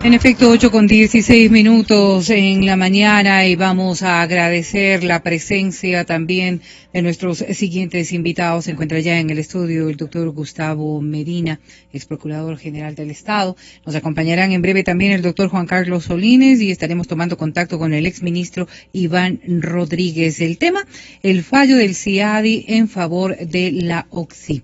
En efecto, 8:16 en la mañana, y vamos a agradecer la presencia también de nuestros siguientes invitados. Se encuentra ya en el estudio el doctor Gustavo Medina, ex procurador general del Estado. Nos acompañarán en breve también el doctor Juan Carlos Solines y estaremos tomando contacto con el ex ministro Iván Rodríguez. El tema, el fallo del CIADI en favor de la OXY.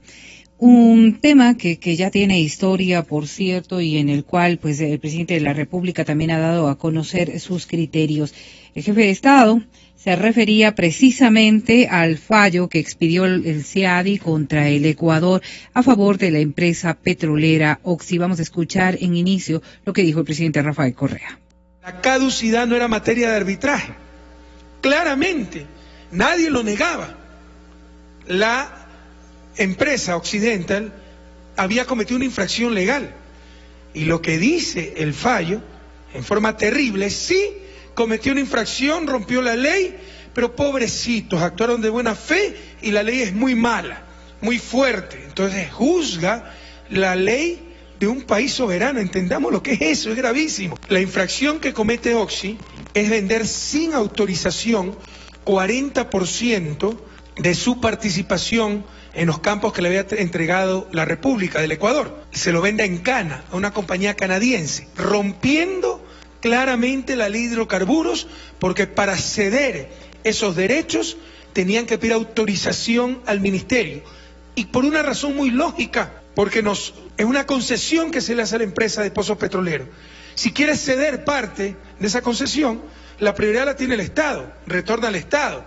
Un tema que ya tiene historia, por cierto, y en el cual pues el presidente de la República también ha dado a conocer sus criterios. El jefe de Estado se refería precisamente al fallo que expidió el CIADI contra el Ecuador a favor de la empresa petrolera OXY. Vamos a escuchar en inicio lo que dijo el presidente Rafael Correa. La caducidad no era materia de arbitraje. Claramente, nadie lo negaba. La empresa Occidental había cometido una infracción legal, y lo que dice el fallo en forma terrible, sí cometió una infracción, rompió la ley, pero pobrecitos, actuaron de buena fe y la ley es muy mala, muy fuerte, entonces juzga la ley de un país soberano. Entendamos lo que es eso, es gravísimo. La infracción que comete Oxy es vender sin autorización 40% de su participación en los campos que le había entregado la República del Ecuador. Se lo vende en Cana, a una compañía canadiense, rompiendo claramente la ley de hidrocarburos, porque para ceder esos derechos tenían que pedir autorización al ministerio. Y por una razón muy lógica, porque es una concesión que se le hace a la empresa de pozos petroleros. Si quiere ceder parte de esa concesión, la prioridad la tiene el Estado, retorna al Estado.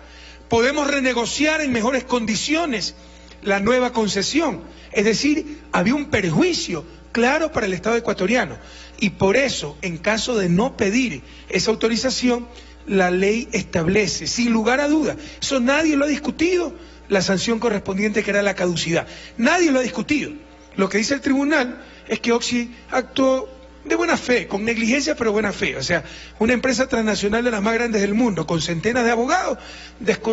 Podemos renegociar en mejores condiciones la nueva concesión, es decir, había un perjuicio claro para el Estado ecuatoriano, y por eso, en caso de no pedir esa autorización, la ley establece, sin lugar a duda, eso nadie lo ha discutido, la sanción correspondiente, que era la caducidad. Nadie lo ha discutido. Lo que dice el tribunal es que Oxy actuó de buena fe, con negligencia pero buena fe. O sea, una empresa transnacional de las más grandes del mundo, con centenas de abogados,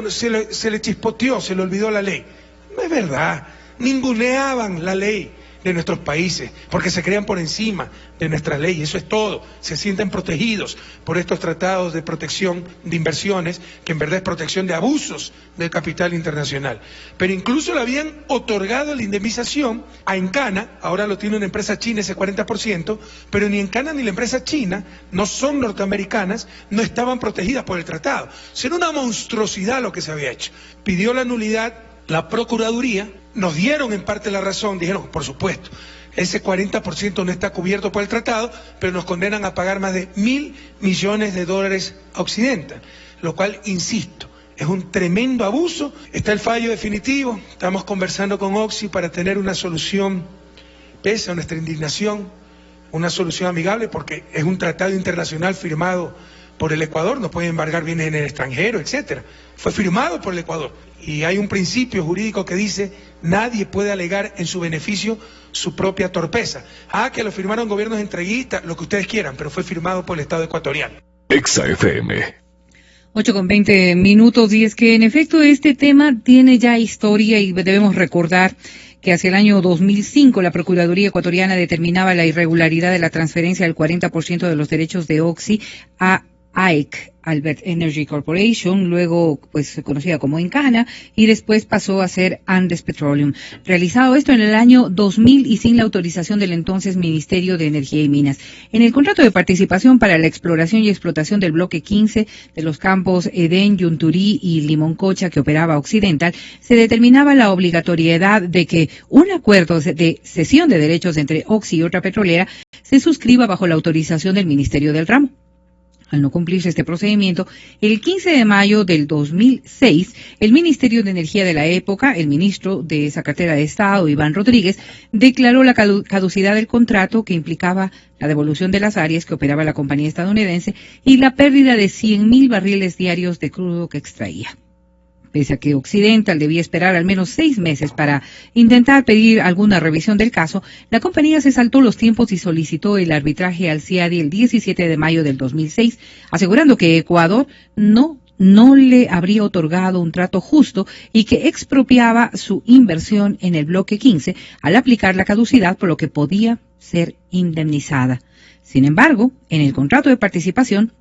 se le chispoteó, se le olvidó la ley. No es verdad, ninguneaban la ley de nuestros países, porque se crean por encima de nuestra ley, eso es todo. Se sienten protegidos por estos tratados de protección de inversiones, que en verdad es protección de abusos del capital internacional. Pero incluso le habían otorgado la indemnización a Encana, ahora lo tiene una empresa china ese 40%, pero ni Encana ni la empresa china, no son norteamericanas, no estaban protegidas por el tratado. Era una monstruosidad lo que se había hecho. Pidió la nulidad la Procuraduría, nos dieron en parte la razón, dijeron, por supuesto, ese 40% no está cubierto por el tratado, pero nos condenan a pagar más de $1.000 millones a Occidental, lo cual, insisto, es un tremendo abuso. Está el fallo definitivo, estamos conversando con Oxy para tener una solución, pese a nuestra indignación, una solución amigable, porque es un tratado internacional firmado por el Ecuador, no pueden embargar bienes en el extranjero, etcétera. Fue firmado por el Ecuador. Y hay un principio jurídico que dice, nadie puede alegar en su beneficio su propia torpeza. Que lo firmaron gobiernos entreguistas, lo que ustedes quieran, pero fue firmado por el Estado ecuatoriano. Exa FM. 8:20, y es que en efecto este tema tiene ya historia, y debemos recordar que hacia el año 2005 la Procuraduría ecuatoriana determinaba la irregularidad de la transferencia del 40% de los derechos de Oxy a AEC, Albert Energy Corporation, luego pues conocida como Encana, y después pasó a ser Andes Petroleum. Realizado esto en el año 2000 y sin la autorización del entonces Ministerio de Energía y Minas. En el contrato de participación para la exploración y explotación del bloque 15 de los campos Edén, Yunturí y Limoncocha que operaba Occidental, se determinaba la obligatoriedad de que un acuerdo de cesión de derechos entre Oxy y otra petrolera se suscriba bajo la autorización del Ministerio del Ramo. Al no cumplirse este procedimiento, el 15 de mayo del 2006, el Ministerio de Energía de la época, el ministro de esa cartera de Estado, Iván Rodríguez, declaró la caducidad del contrato, que implicaba la devolución de las áreas que operaba la compañía estadounidense y la pérdida de 100.000 barriles diarios de crudo que extraía. Pese a que Occidental debía esperar al menos 6 meses para intentar pedir alguna revisión del caso, la compañía se saltó los tiempos y solicitó el arbitraje al CIADI el 17 de mayo del 2006, asegurando que Ecuador no no le habría otorgado un trato justo y que expropiaba su inversión en el bloque 15 al aplicar la caducidad, por lo que podía ser indemnizada. Sin embargo, en el contrato de participación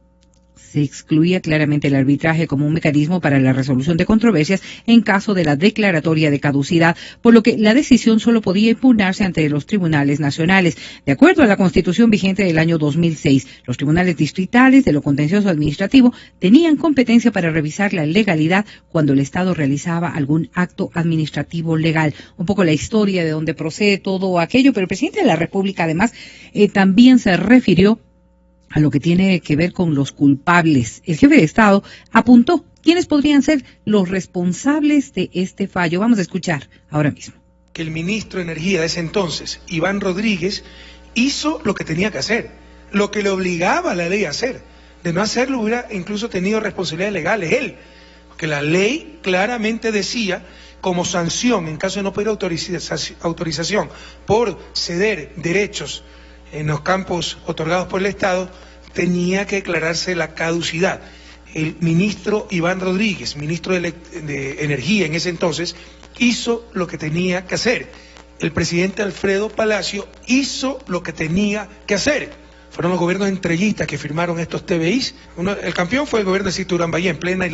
se excluía claramente el arbitraje como un mecanismo para la resolución de controversias en caso de la declaratoria de caducidad, por lo que la decisión solo podía impugnarse ante los tribunales nacionales. De acuerdo a la Constitución vigente del año 2006, los tribunales distritales de lo contencioso administrativo tenían competencia para revisar la legalidad cuando el Estado realizaba algún acto administrativo legal. Un poco la historia de donde procede todo aquello, pero el presidente de la República además también se refirió a lo que tiene que ver con los culpables. El jefe de Estado apuntó quiénes podrían ser los responsables de este fallo. Vamos a escuchar ahora mismo. Que el ministro de Energía de ese entonces, Iván Rodríguez, hizo lo que tenía que hacer, lo que le obligaba a la ley a hacer. De no hacerlo hubiera incluso tenido responsabilidades legales él, porque la ley claramente decía, como sanción en caso de no pedir autorización por ceder derechos en los campos otorgados por el Estado, tenía que declararse la caducidad. El ministro Iván Rodríguez, ministro de Energía en ese entonces, hizo lo que tenía que hacer. El presidente Alfredo Palacio hizo lo que tenía que hacer. Fueron los gobiernos entreguistas que firmaron estos TBIs. El campeón fue el gobierno de Sisto Urambáy en la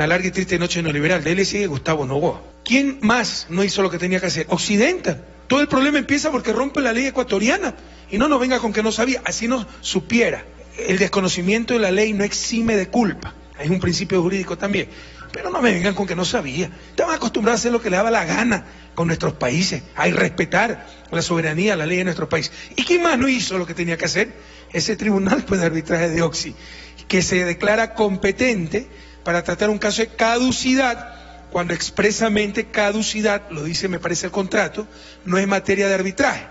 larga y triste noche neoliberal. De él le sigue Gustavo Noboa. ¿Quién más no hizo lo que tenía que hacer? Occidental. Todo el problema empieza porque rompe la ley ecuatoriana. Y no nos venga con que no sabía, así no supiera. El desconocimiento de la ley no exime de culpa. Es un principio jurídico también. Pero no me vengan con que no sabía. Estaban acostumbrados a hacer lo que le daba la gana con nuestros países, a irrespetar la soberanía, la ley de nuestro país. ¿Y quién más no hizo lo que tenía que hacer? Ese tribunal de arbitraje de Oxy, que se declara competente para tratar un caso de caducidad, cuando expresamente caducidad, lo dice me parece el contrato, no es materia de arbitraje.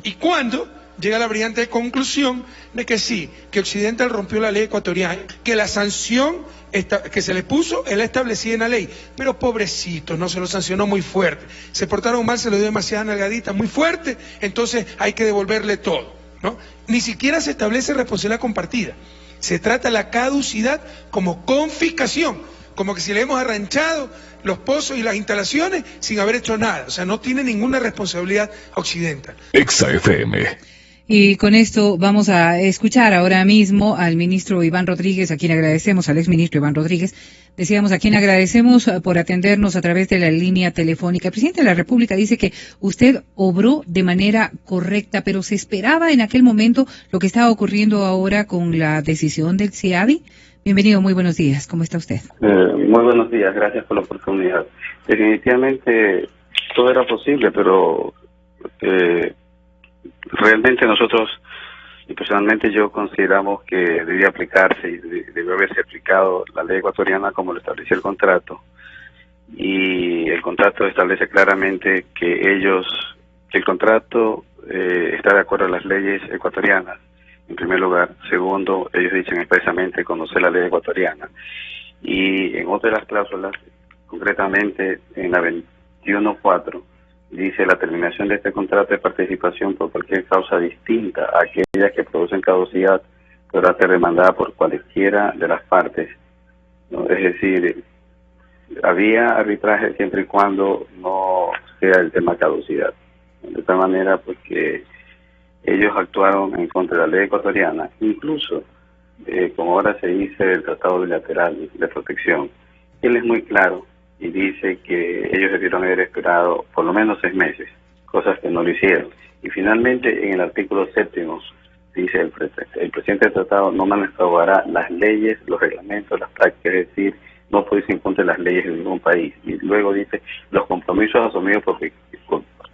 Y cuando llega a la brillante conclusión de que sí, que Occidental rompió la ley ecuatoriana, que la sanción que se le puso, él establecía en la ley, pero pobrecito, no se lo sancionó muy fuerte, se portaron mal, se le dio demasiada nalgadita muy fuerte, entonces hay que devolverle todo, ¿no? Ni siquiera se establece responsabilidad compartida, se trata la caducidad como confiscación, como que si le hemos arranchado los pozos y las instalaciones sin haber hecho nada, o sea, no tiene ninguna responsabilidad Occidental. Exa FM. Y con esto vamos a escuchar ahora mismo al ministro Iván Rodríguez, a quien agradecemos, al exministro Iván Rodríguez, decíamos a quien agradecemos por atendernos a través de la línea telefónica. El presidente de la República dice que usted obró de manera correcta, pero ¿se esperaba en aquel momento lo que estaba ocurriendo ahora con la decisión del CIADI? Bienvenido, muy buenos días, ¿cómo está usted? Muy buenos días, gracias por la oportunidad. Definitivamente todo era posible, pero realmente nosotros, y personalmente yo, consideramos que debía aplicarse y debió haberse aplicado la ley ecuatoriana como lo establecía el contrato. Y el contrato establece claramente que el contrato está de acuerdo a las leyes ecuatorianas, en primer lugar. Segundo, ellos dicen expresamente conocer la ley ecuatoriana. Y en otra de las cláusulas, concretamente en la 21.4, dice la terminación de este contrato de participación por cualquier causa distinta a aquellas que producen caducidad podrá ser demandada por cualquiera de las partes, ¿no? Es decir, había arbitraje siempre y cuando no sea el tema caducidad. De esta manera, porque ellos actuaron en contra de la ley ecuatoriana, incluso como ahora se dice el Tratado Bilateral de Protección. Él es muy claro y dice que ellos debieron haber esperado por lo menos 6 meses, cosas que no lo hicieron. Y finalmente, en el artículo 7, dice el presidente del tratado no manifestará las leyes, los reglamentos, las prácticas, es decir, no puede imponer las leyes de ningún país. Y luego dice los compromisos asumidos por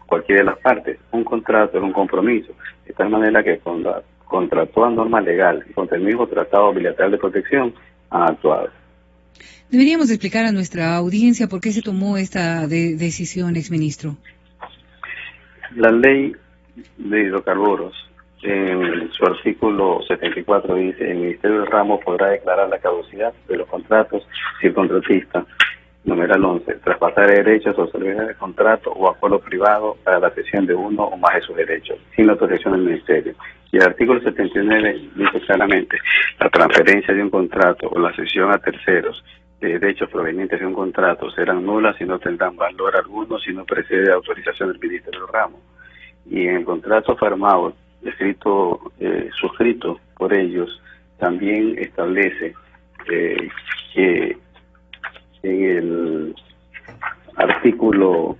cualquiera de las partes. Un contrato es un compromiso, de tal manera que contra toda norma legal y contra el mismo Tratado Bilateral de Protección han actuado. Deberíamos explicar a nuestra audiencia por qué se tomó esta decisión, exministro. La ley de hidrocarburos, en su artículo 74, dice: el Ministerio del Ramo podrá declarar la caducidad de los contratos si el contratista Numeral 11. Traspasar derechos o servicios de contrato o acuerdo privado para la cesión de uno o más de sus derechos, sin la autorización del Ministerio. Y el artículo 79 dice claramente: la transferencia de un contrato o la cesión a terceros de derechos provenientes de un contrato serán nulas y no tendrán valor alguno si no precede autorización del Ministerio del Ramo. Y en el contrato firmado, suscrito por ellos, también establece que en el artículo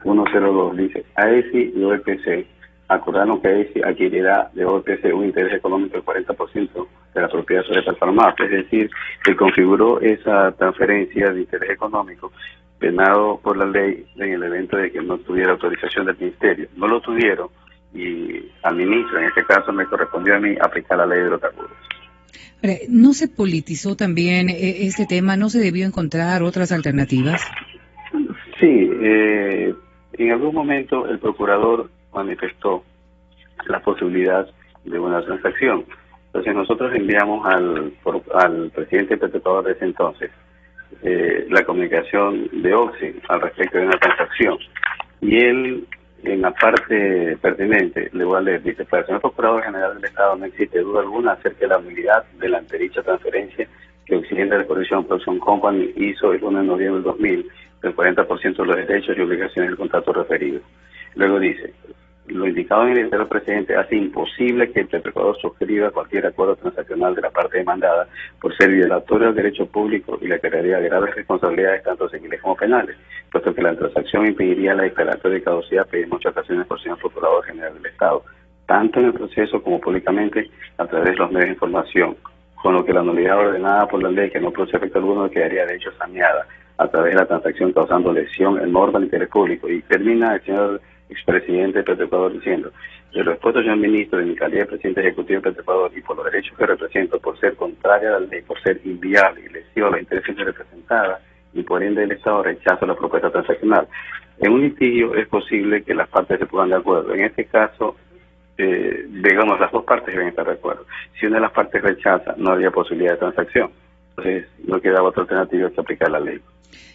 102 dice: AESI y OEPC acordaron que AESI adquirirá de OEPC un interés económico del 40% de la propiedad sujeta al farmaco, es decir, que configuró esa transferencia de interés económico penado por la ley en el evento de que no tuviera autorización del Ministerio. No lo tuvieron y al ministro, en este caso me correspondió a mí aplicar la ley de hidrocarburos. ¿No se politizó también este tema? ¿No se debió encontrar otras alternativas? Sí, en algún momento el procurador manifestó la posibilidad de una transacción. Entonces nosotros enviamos al presidente Petro de ese entonces la comunicación de Oxy al respecto de una transacción. Y él, en la parte pertinente, le voy a leer, dice: para el señor Procurador General del Estado no existe duda alguna acerca de la nulidad de la antericha transferencia que Occidental Corporation Production Company hizo el 1 de noviembre del 2000 del 40% de los derechos y obligaciones del contrato referido. Luego dice: lo indicado en el interés presidente hace imposible que el Procurador suscriba cualquier acuerdo transaccional de la parte demandada por ser violatorio del derecho público y le crearía graves responsabilidades tanto civiles como penales, puesto que la transacción impediría la declaratoria de caducidad en muchas ocasiones por el señor Procurador General del Estado, tanto en el proceso como públicamente a través de los medios de información, con lo que la nulidad ordenada por la ley, que no produce efecto alguno, quedaría de hecho saneada a través de la transacción, causando lesión en norma del interés público. Y termina el señor expresidente Petro Ecuador diciendo: de lo expuesto, señor ministro, de mi calidad de presidente ejecutivo de Petro Ecuador y por los derechos que represento, por ser contraria a la ley, por ser inviable y lesiva a los intereses representados y por ende el Estado, rechaza la propuesta transaccional. En un litigio es posible que las partes se pongan de acuerdo. En este caso, digamos, las dos partes deben estar de acuerdo. Si una de las partes rechaza, no habría posibilidad de transacción. Entonces, no quedaba otra alternativa que aplicar la ley.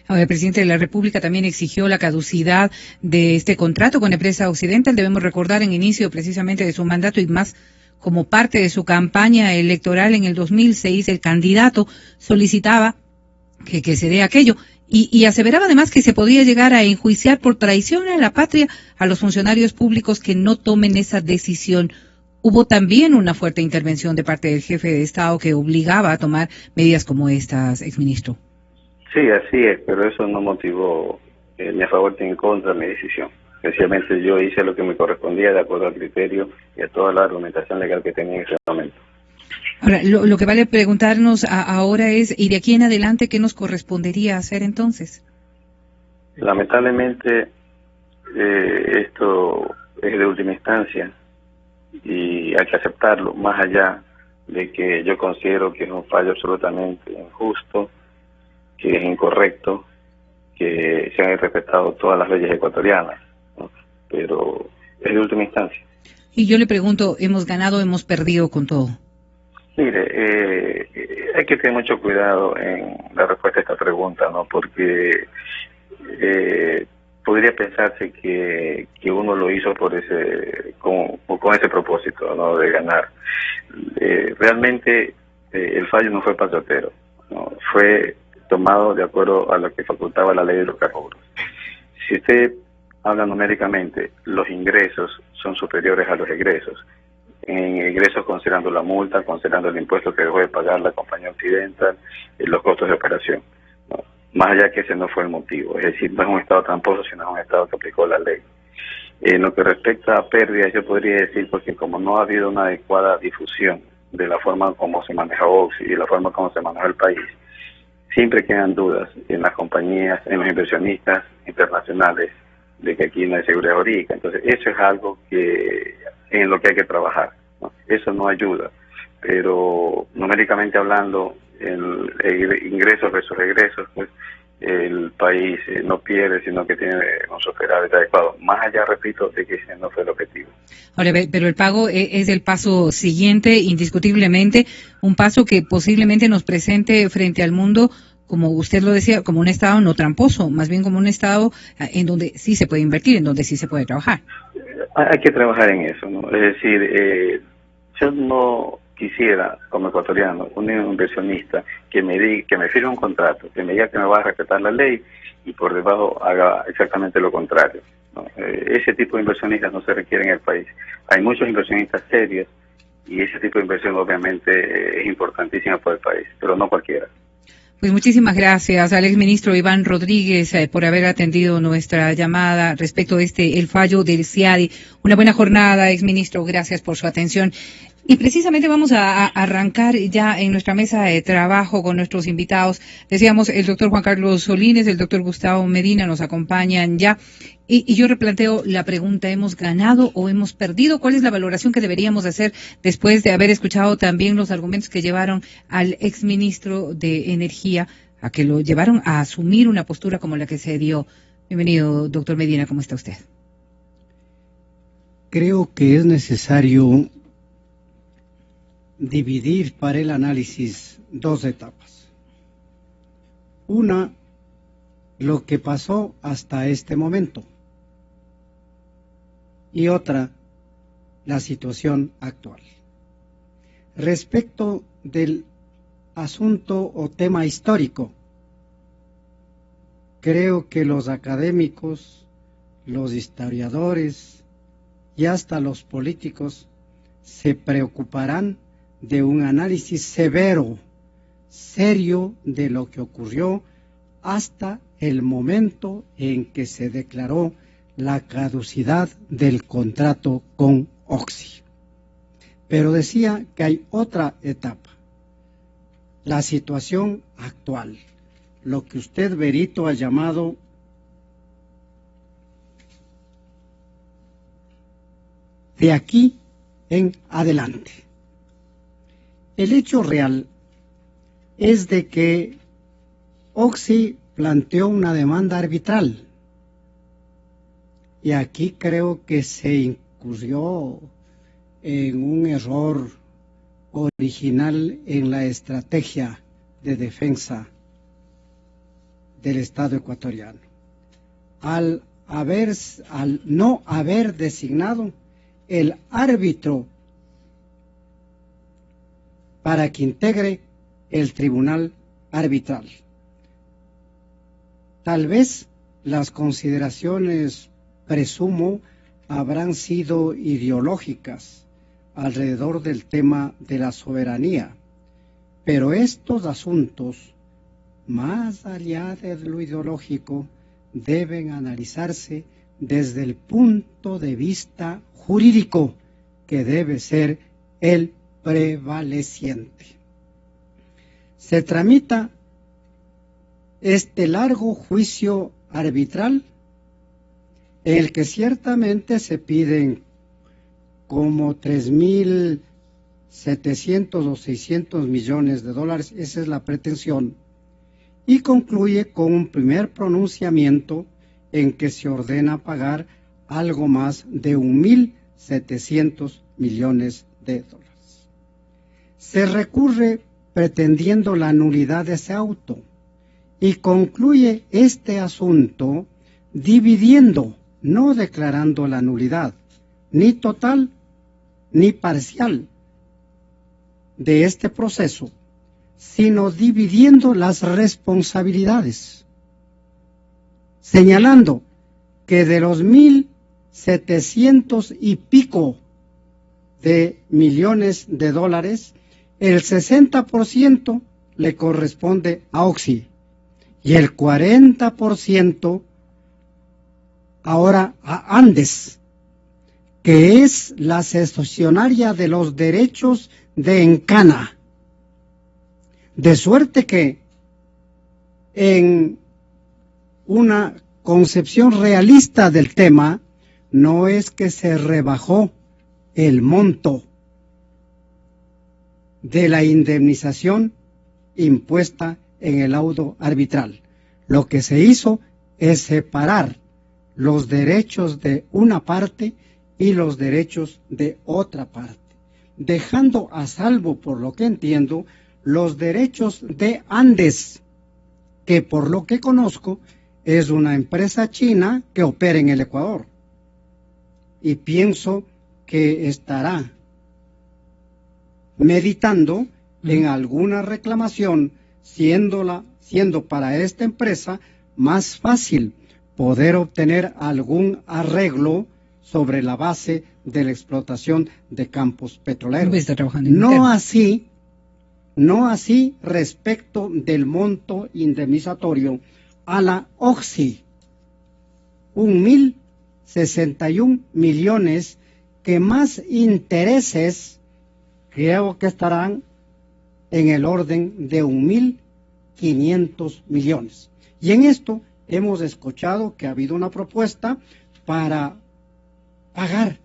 Ahora, el presidente de la República también exigió la caducidad de este contrato con Empresa Occidental. Debemos recordar, en inicio precisamente de su mandato y más como parte de su campaña electoral en el 2006, el candidato solicitaba que se dé aquello y aseveraba además que se podría llegar a enjuiciar por traición a la patria a los funcionarios públicos que no tomen esa decisión. Hubo también una fuerte intervención de parte del jefe de Estado que obligaba a tomar medidas como estas, exministro. Sí, así es, pero eso no motivó ni a favor ni en contra mi decisión. Sencillamente yo hice lo que me correspondía de acuerdo al criterio y a toda la argumentación legal que tenía en ese momento. Ahora, lo que vale preguntarnos ahora es, ¿y de aquí en adelante qué nos correspondería hacer entonces? Lamentablemente, esto es de última instancia y hay que aceptarlo, más allá de que yo considero que es un fallo absolutamente injusto, que es incorrecto, que se han irrespetado todas las leyes ecuatorianas, ¿no? Pero es de última instancia. Y yo le pregunto, ¿hemos ganado o hemos perdido con todo? Mire, hay que tener mucho cuidado en la respuesta a esta pregunta, ¿no? Porque podría pensarse que uno lo hizo por con ese propósito, ¿no? De ganar. Realmente el fallo no fue pasotero, ¿no? Fue tomado de acuerdo a lo que facultaba la ley de hidrocarburos. Si usted habla numéricamente, los ingresos son superiores a los egresos. En ingresos considerando la multa, considerando el impuesto que dejó de pagar la compañía Occidental, los costos de operación, ¿no? Más allá que ese no fue el motivo, es decir, no es un Estado tramposo, sino es un Estado que aplicó la ley. En lo que respecta a pérdidas, yo podría decir, porque como no ha habido una adecuada difusión de la forma como se manejó Oxy y la forma como se manejó el país, siempre quedan dudas en las compañías, en los inversionistas internacionales, de que aquí no hay seguridad jurídica. Entonces, eso es algo en lo que hay que trabajar, ¿no? Eso no ayuda, pero numéricamente hablando, el ingresos versus egresos, pues el país no pierde, sino que tiene un superávit adecuado. Más allá, repito, de que ese no fue el objetivo. Ahora, pero el pago es el paso siguiente, indiscutiblemente, un paso que posiblemente nos presente frente al mundo como usted lo decía, como un Estado no tramposo, más bien como un Estado en donde sí se puede invertir, en donde sí se puede trabajar. Hay que trabajar en eso, ¿no? Es decir, yo no quisiera, como ecuatoriano, un inversionista que me firme un contrato, que me diga que me va a respetar la ley y por debajo haga exactamente lo contrario, ¿no? Ese tipo de inversionistas no se requiere en el país. Hay muchos inversionistas serios y ese tipo de inversión obviamente es importantísima para el país, pero no cualquiera. Pues muchísimas gracias al exministro Iván Rodríguez por haber atendido nuestra llamada respecto de el fallo del CIADI. Una buena jornada, exministro. Gracias por su atención. Y precisamente vamos a arrancar ya en nuestra mesa de trabajo con nuestros invitados. Decíamos, el doctor Juan Carlos Solines, el doctor Gustavo Medina nos acompañan ya. Y yo replanteo la pregunta, ¿hemos ganado o hemos perdido? ¿Cuál es la valoración que deberíamos hacer después de haber escuchado también los argumentos que llevaron al exministro de Energía, a que lo llevaron a asumir una postura como la que se dio? Bienvenido, doctor Medina, ¿cómo está usted? Creo que es necesario dividir para el análisis dos etapas. Una, lo que pasó hasta este momento. Y otra, la situación actual. Respecto del asunto o tema histórico, creo que los académicos, los historiadores y hasta los políticos se preocuparán de un análisis severo, serio de lo que ocurrió hasta el momento en que se declaró la caducidad del contrato con Oxy. Pero decía que hay otra etapa, la situación actual, lo que usted, Berito, ha llamado de aquí en adelante. El hecho real es de que Oxy planteó una demanda arbitral y aquí creo que se incurrió en un error original en la estrategia de defensa del Estado ecuatoriano. Al no haber designado el árbitro para que integre el tribunal arbitral. Tal vez las consideraciones, presumo, habrán sido ideológicas alrededor del tema de la soberanía, pero estos asuntos, más allá de lo ideológico, deben analizarse desde el punto de vista jurídico, que debe ser el prevaleciente. Se tramita este largo juicio arbitral en el que ciertamente se piden como 3.700 o 600 millones de dólares, esa es la pretensión, y concluye con un primer pronunciamiento en que se ordena pagar algo más de 1.700 millones de dólares. Se recurre pretendiendo la nulidad de ese auto y concluye este asunto dividiendo, no declarando la nulidad, ni total ni parcial de este proceso, sino dividiendo las responsabilidades, señalando que de los 1.700 y pico de millones de dólares, el 60% le corresponde a Oxy y el 40% ahora a Andes, que es la cesionaria de los derechos de Encana. De suerte que en una concepción realista del tema, no es que se rebajó el monto de la indemnización impuesta en el laudo arbitral. Lo que se hizo es separar los derechos de una parte y los derechos de otra parte, dejando a salvo, por lo que entiendo, los derechos de Andes, que por lo que conozco es una empresa china que opera en el Ecuador. Y pienso que estará meditando en alguna reclamación, siendo para esta empresa más fácil poder obtener algún arreglo sobre la base de la explotación de campos petroleros. No así respecto del monto indemnizatorio a la Oxy, 1.061 millones, que más intereses creo que estarán en el orden de 1.500 millones. Y en esto hemos escuchado que ha habido una propuesta para pagar.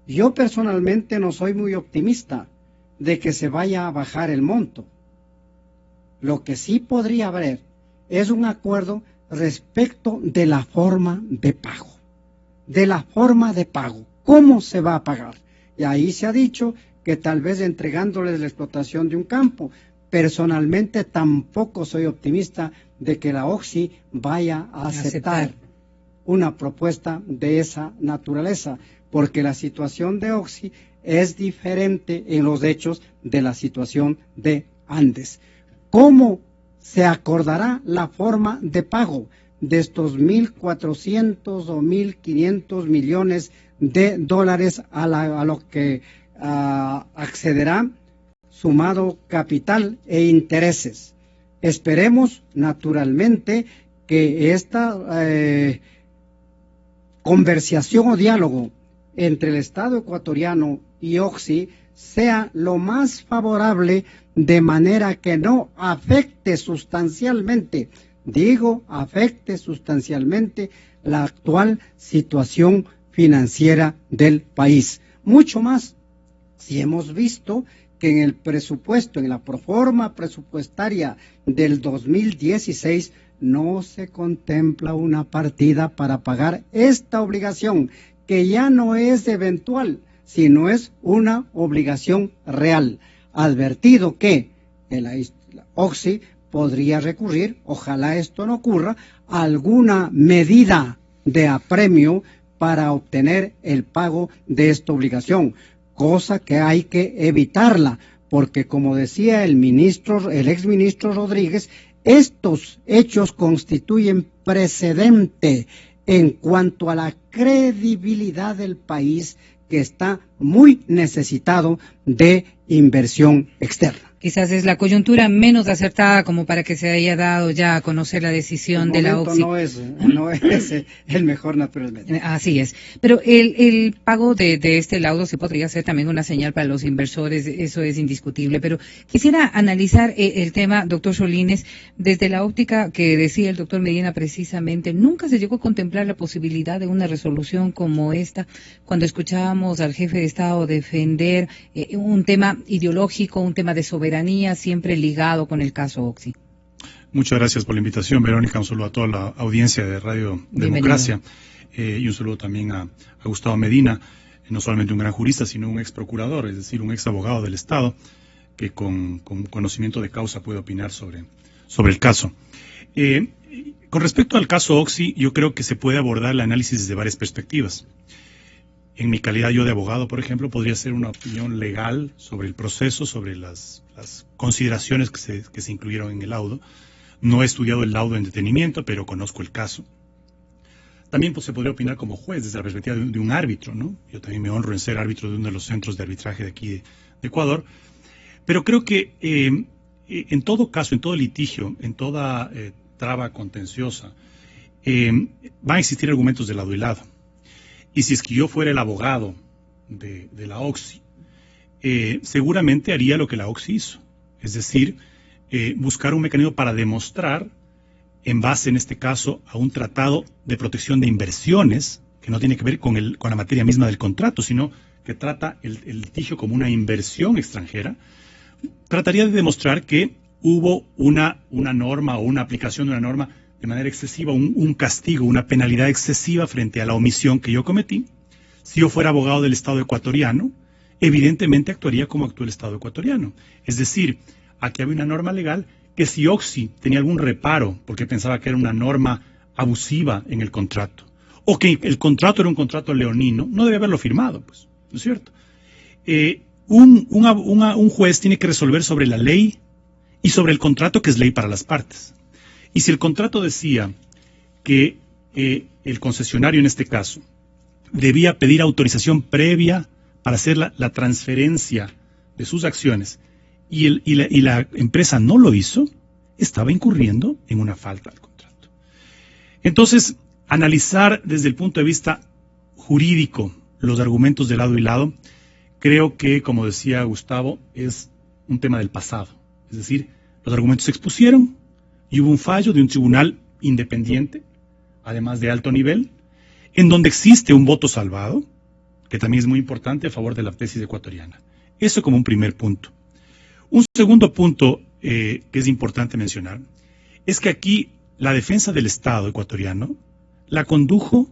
Yo personalmente no soy muy optimista de que se vaya a bajar el monto. Lo que sí podría haber es un acuerdo respecto de la forma de pago. ¿Cómo se va a pagar? Y ahí se ha dicho que tal vez entregándoles la explotación de un campo. Personalmente tampoco soy optimista de que la Oxy vaya a aceptar una propuesta de esa naturaleza, porque la situación de Oxy es diferente en los hechos de la situación de Andes. ¿Cómo se acordará la forma de pago de estos 1.400 o 1.500 millones de dólares a lo que accederá sumado capital e intereses? Esperemos naturalmente que esta conversación o diálogo entre el Estado ecuatoriano y Oxy sea lo más favorable, de manera que no afecte sustancialmente la actual situación financiera del país. Mucho más si hemos visto que en el presupuesto, en la proforma presupuestaria del 2016, no se contempla una partida para pagar esta obligación, que ya no es eventual, sino es una obligación real. Advertido que la Oxy podría recurrir, ojalá esto no ocurra, a alguna medida de apremio para obtener el pago de esta obligación, cosa que hay que evitarla, porque como decía el exministro Rodríguez, estos hechos constituyen precedente en cuanto a la credibilidad del país, que está muy necesitado de inversión externa. Quizás es la coyuntura menos acertada como para que se haya dado ya a conocer la decisión de la Oxy. No es el mejor, naturalmente. Así es. Pero el pago de este laudo se podría hacer también una señal para los inversores, eso es indiscutible. Pero quisiera analizar el tema, doctor Solines, desde la óptica que decía el doctor Medina precisamente. Nunca se llegó a contemplar la posibilidad de una resolución como esta, cuando escuchábamos al jefe de Estado defender un tema ideológico, un tema de soberanía, siempre ligado con el caso Oxy. Muchas gracias por la invitación, Verónica. Un saludo a toda la audiencia de Radio Democracia. Y un saludo también a Gustavo Medina, no solamente un gran jurista, sino un ex procurador, es decir, un ex abogado del Estado, que con conocimiento de causa puede opinar sobre el caso. Con respecto al caso Oxy, yo creo que se puede abordar el análisis desde varias perspectivas. En mi calidad yo de abogado, por ejemplo, podría ser una opinión legal sobre el proceso, sobre las consideraciones que se incluyeron en el laudo. No he estudiado el laudo en detenimiento, pero conozco el caso. También pues, se podría opinar como juez desde la perspectiva de un árbitro, ¿no? Yo también me honro en ser árbitro de uno de los centros de arbitraje de aquí de Ecuador. Pero creo que en todo caso, en todo litigio, en toda traba contenciosa, van a existir argumentos de lado y lado. Y si es que yo fuera el abogado de la Oxy, seguramente haría lo que la Oxy hizo. Es decir, buscar un mecanismo para demostrar, en base en este caso a un tratado de protección de inversiones, que no tiene que ver con la materia misma del contrato, sino que trata el litigio como una inversión extranjera, trataría de demostrar que hubo una norma o una aplicación de una norma de manera excesiva, un castigo, una penalidad excesiva frente a la omisión que yo cometí. Si yo fuera abogado del Estado ecuatoriano, evidentemente actuaría como actuó el Estado ecuatoriano. Es decir, aquí había una norma legal que si Oxy tenía algún reparo porque pensaba que era una norma abusiva en el contrato, o que el contrato era un contrato leonino, no debe haberlo firmado, pues, ¿no es cierto? Un juez tiene que resolver sobre la ley y sobre el contrato, que es ley para las partes. Y si el contrato decía que el concesionario, en este caso, debía pedir autorización previa para hacer la transferencia de sus acciones, y la empresa no lo hizo, estaba incurriendo en una falta del contrato. Entonces, analizar desde el punto de vista jurídico los argumentos de lado y lado, creo que, como decía Gustavo, es un tema del pasado. Es decir, los argumentos se expusieron y hubo un fallo de un tribunal independiente, además de alto nivel, en donde existe un voto salvado, que también es muy importante a favor de la tesis ecuatoriana. Eso como un primer punto. Un segundo punto que es importante mencionar es que aquí la defensa del Estado ecuatoriano la condujo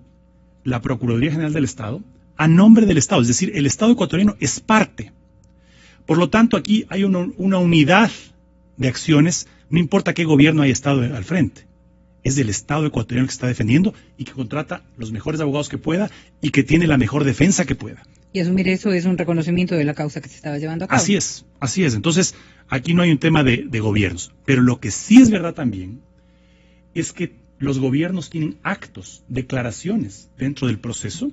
la Procuraduría General del Estado a nombre del Estado, es decir, el Estado ecuatoriano es parte. Por lo tanto, aquí hay una unidad de acciones, no importa qué gobierno haya estado al frente. Es del Estado ecuatoriano que se está defendiendo y que contrata los mejores abogados que pueda y que tiene la mejor defensa que pueda. Y asumir eso es un reconocimiento de la causa que se estaba llevando a cabo. Así es, así es. Entonces, aquí no hay un tema de gobiernos. Pero lo que sí es verdad también es que los gobiernos tienen actos, declaraciones dentro del proceso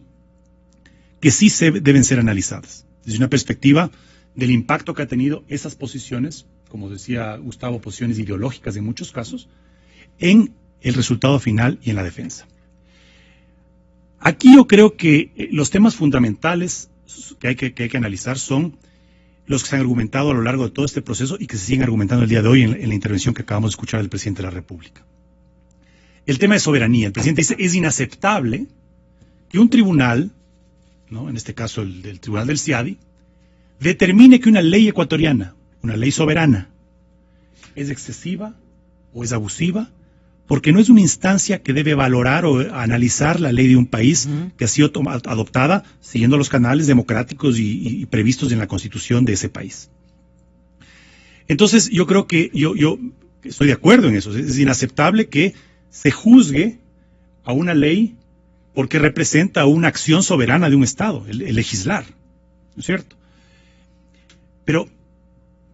que sí deben ser analizadas. Desde una perspectiva del impacto que ha tenido esas posiciones, como decía Gustavo, posiciones ideológicas en muchos casos, en el resultado final y en la defensa. Aquí yo creo que los temas fundamentales que hay que analizar son los que se han argumentado a lo largo de todo este proceso y que se siguen argumentando el día de hoy en la intervención que acabamos de escuchar del presidente de la República. El tema de soberanía. El presidente dice, es inaceptable que un tribunal, ¿no?, en este caso el tribunal del CIADI, determine que una ley ecuatoriana, una ley soberana, es excesiva o es abusiva, porque no es una instancia que debe valorar o analizar la ley de un país que ha sido adoptada siguiendo los canales democráticos y previstos en la Constitución de ese país. Entonces, yo creo que yo estoy de acuerdo en eso. Es inaceptable que se juzgue a una ley porque representa una acción soberana de un Estado, el legislar, ¿no es cierto? Pero,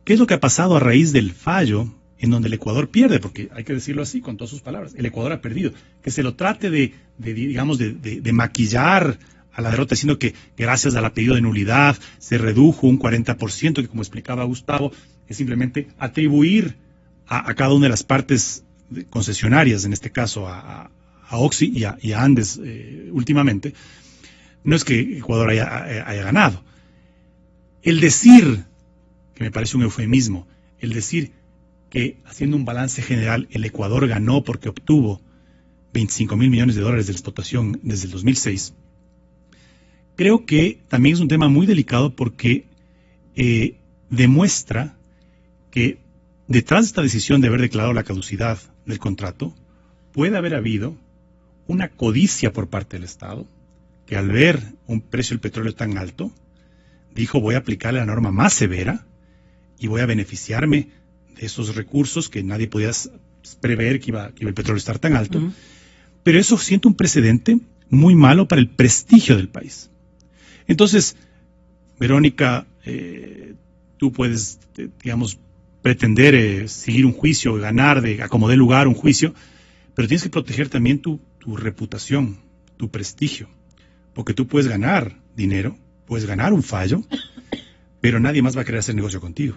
¿qué es lo que ha pasado a raíz del fallo en donde el Ecuador pierde? Porque hay que decirlo así, con todas sus palabras, el Ecuador ha perdido. Que se lo trate de maquillar a la derrota, diciendo que gracias al pedido de nulidad se redujo un 40%, que como explicaba Gustavo, es simplemente atribuir a cada una de las partes concesionarias, en este caso a Oxy y a Andes últimamente. No es que Ecuador haya ganado. El decir, que me parece un eufemismo, el decir que haciendo un balance general el Ecuador ganó porque obtuvo 25.000 millones de dólares de explotación desde el 2006, creo que también es un tema muy delicado porque demuestra que detrás de esta decisión de haber declarado la caducidad del contrato puede haber habido una codicia por parte del Estado, que al ver un precio del petróleo tan alto, dijo, voy a aplicarle la norma más severa y voy a beneficiarme de esos recursos que nadie podía prever que iba el petróleo a estar tan alto. Pero eso siente un precedente muy malo para el prestigio del país. Entonces, Verónica, tú puedes, digamos, pretender seguir un juicio, ganar, a como dé lugar un juicio, pero tienes que proteger también tu reputación, tu prestigio, porque tú puedes ganar dinero, puedes ganar un fallo, pero nadie más va a querer hacer negocio contigo.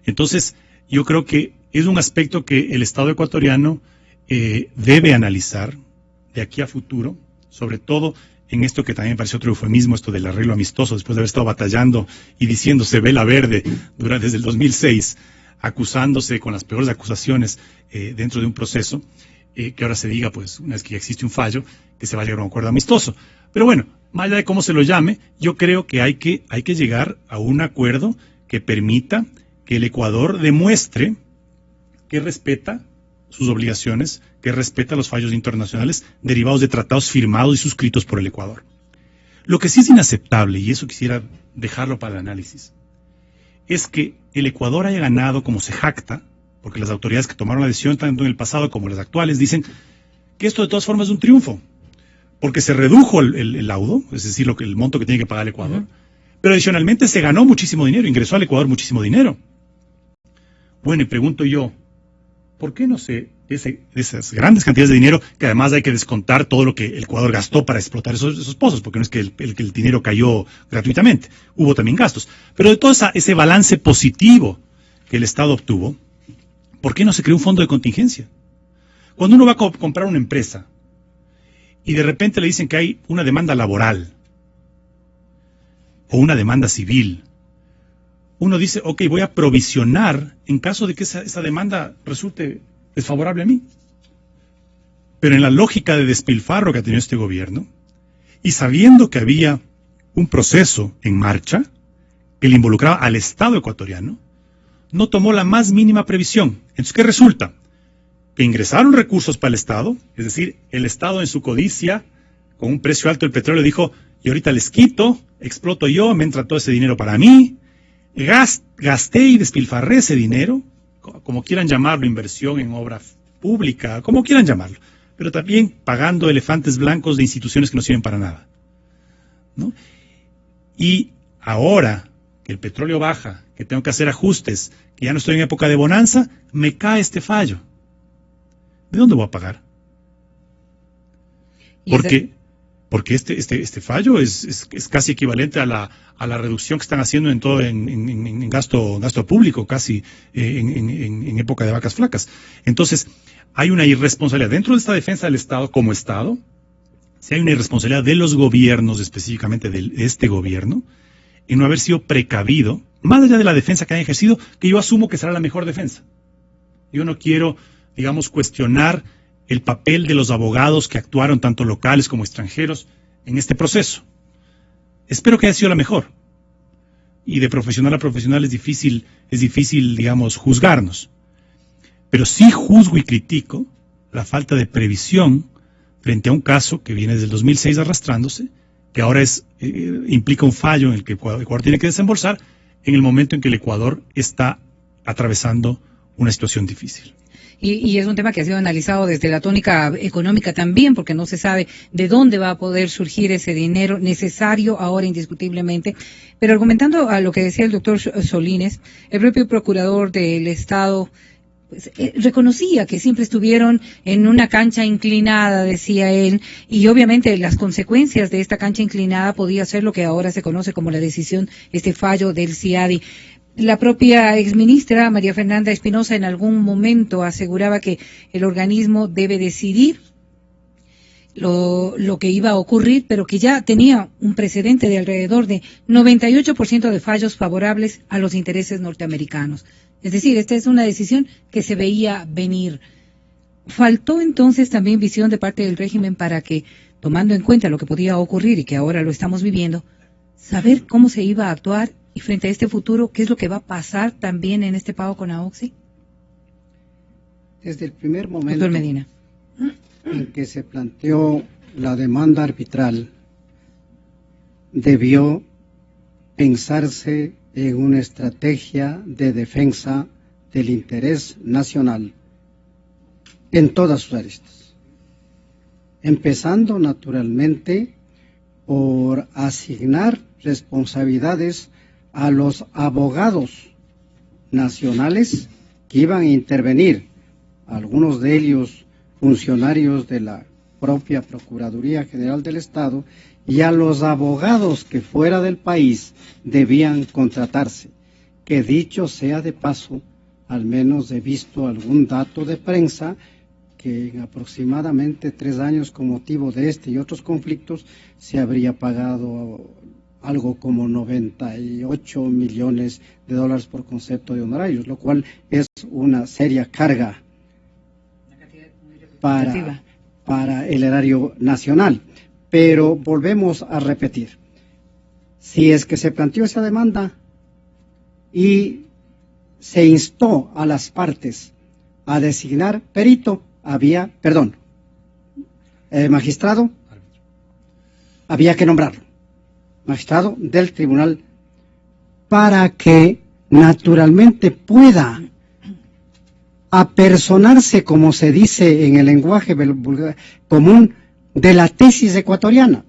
Entonces, yo creo que es un aspecto que el Estado ecuatoriano debe analizar de aquí a futuro, sobre todo en esto que también me parece otro eufemismo, esto del arreglo amistoso, después de haber estado batallando y diciéndose vela verde desde el 2006, acusándose con las peores acusaciones dentro de un proceso, que ahora se diga, pues, una vez que ya existe un fallo, que se va a llegar a un acuerdo amistoso. Pero bueno, más allá de cómo se lo llame, yo creo que hay que llegar a un acuerdo que permita que el Ecuador demuestre que respeta sus obligaciones, que respeta los fallos internacionales derivados de tratados firmados y suscritos por el Ecuador. Lo que sí es inaceptable, y eso quisiera dejarlo para el análisis, es que el Ecuador haya ganado, como se jacta, porque las autoridades que tomaron la decisión, tanto en el pasado como las actuales, dicen que esto de todas formas es un triunfo, porque se redujo el laudo, es decir, el monto que tiene que pagar el Ecuador, pero adicionalmente se ganó muchísimo dinero, ingresó al Ecuador muchísimo dinero. Bueno, y pregunto yo, ¿por qué no se, esas grandes cantidades de dinero, que además hay que descontar todo lo que el Ecuador gastó para explotar esos pozos, porque no es que el dinero cayó gratuitamente, hubo también gastos, pero de todo ese balance positivo que el Estado obtuvo, ¿por qué no se creó un fondo de contingencia? Cuando uno va a comprar una empresa y de repente le dicen que hay una demanda laboral o una demanda civil, uno dice, ok, voy a provisionar en caso de que esa demanda resulte desfavorable a mí. Pero en la lógica de despilfarro que ha tenido este gobierno, y sabiendo que había un proceso en marcha que le involucraba al Estado ecuatoriano, no tomó la más mínima previsión. Entonces, ¿qué resulta? Que ingresaron recursos para el Estado, es decir, el Estado en su codicia, con un precio alto del petróleo, dijo, y ahorita les quito, exploto yo, me entra todo ese dinero para mí, gasté y despilfarré ese dinero, como quieran llamarlo, inversión en obra pública, como quieran llamarlo, pero también pagando elefantes blancos de instituciones que no sirven para nada, ¿no? Y ahora que el petróleo baja, que tengo que hacer ajustes, que ya no estoy en época de bonanza, me cae este fallo. ¿De dónde voy a pagar? Porque este fallo es casi equivalente a la reducción que están haciendo en gasto público, casi en época de vacas flacas. Entonces, hay una irresponsabilidad dentro de esta defensa del Estado como Estado, si hay una irresponsabilidad de los gobiernos, específicamente de este gobierno, en no haber sido precavido, más allá de la defensa que han ejercido, que yo asumo que será la mejor defensa. Yo no quiero, digamos, cuestionar el papel de los abogados que actuaron, tanto locales como extranjeros, en este proceso. Espero que haya sido la mejor. Y de profesional a profesional es difícil, digamos, juzgarnos. Pero sí juzgo y critico la falta de previsión frente a un caso que viene desde el 2006 arrastrándose, que ahora implica un fallo en el que el Ecuador tiene que desembolsar en el momento en que el Ecuador está atravesando una situación difícil. Y es un tema que ha sido analizado desde la tónica económica también, porque no se sabe de dónde va a poder surgir ese dinero necesario ahora indiscutiblemente. Pero argumentando a lo que decía el doctor Solínez, el propio procurador del Estado pues, reconocía que siempre estuvieron en una cancha inclinada, decía él, y obviamente las consecuencias de esta cancha inclinada podía ser lo que ahora se conoce como la decisión, este fallo del CIADI. La propia exministra María Fernanda Espinosa en algún momento aseguraba que el organismo debe decidir lo que iba a ocurrir, pero que ya tenía un precedente de alrededor de 98% de fallos favorables a los intereses norteamericanos. Es decir, esta es una decisión que se veía venir. Faltó entonces también visión de parte del régimen para que, tomando en cuenta lo que podía ocurrir y que ahora lo estamos viviendo, saber cómo se iba a actuar. Y frente a este futuro, ¿qué es lo que va a pasar también en este pago con AOXI? Desde el primer momento en que se planteó la demanda arbitral, debió pensarse en una estrategia de defensa del interés nacional en todas sus aristas, empezando naturalmente por asignar responsabilidades a los abogados nacionales que iban a intervenir, algunos de ellos funcionarios de la propia Procuraduría General del Estado, y a los abogados que fuera del país debían contratarse, que dicho sea de paso, al menos he visto algún dato de prensa que en aproximadamente 3 años con motivo de este y otros conflictos se habría pagado algo como 98 millones de dólares por concepto de honorarios, lo cual es una seria carga para el erario nacional. Pero volvemos a repetir, si es que se planteó esa demanda y se instó a las partes a designar magistrado, había que nombrarlo. Magistrado del tribunal, para que naturalmente pueda apersonarse, como se dice en el lenguaje común, de la tesis ecuatoriana.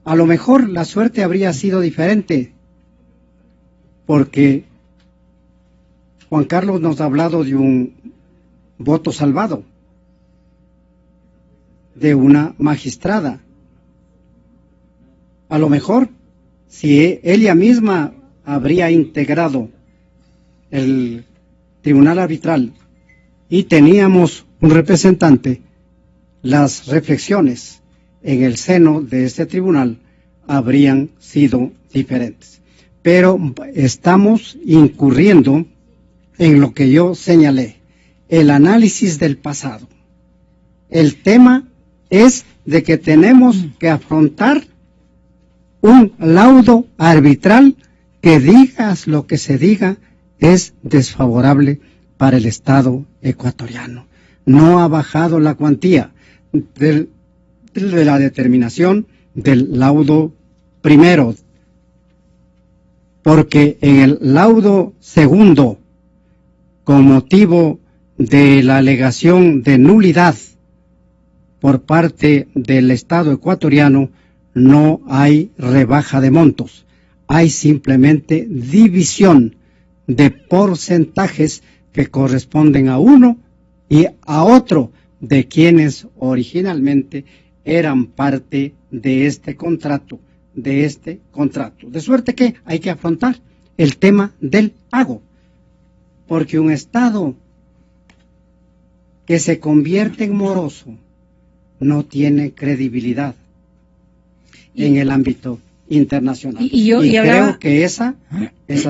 A lo mejor la suerte habría sido diferente, porque Juan Carlos nos ha hablado de un voto salvado, de una magistrada. A lo mejor, si ella misma habría integrado el tribunal arbitral y teníamos un representante, las reflexiones en el seno de este tribunal habrían sido diferentes. Pero estamos incurriendo en lo que yo señalé, el análisis del pasado. El tema es de que tenemos que afrontar un laudo arbitral que, digas lo que se diga, es desfavorable para el Estado ecuatoriano. No ha bajado la cuantía de la determinación del laudo primero, porque en el laudo segundo, con motivo de la alegación de nulidad por parte del Estado ecuatoriano, no hay rebaja de montos, hay simplemente división de porcentajes que corresponden a uno y a otro de quienes originalmente eran parte de este contrato, De suerte que hay que afrontar el tema del pago, porque un Estado que se convierte en moroso no tiene credibilidad en el ámbito internacional. Y creo que esa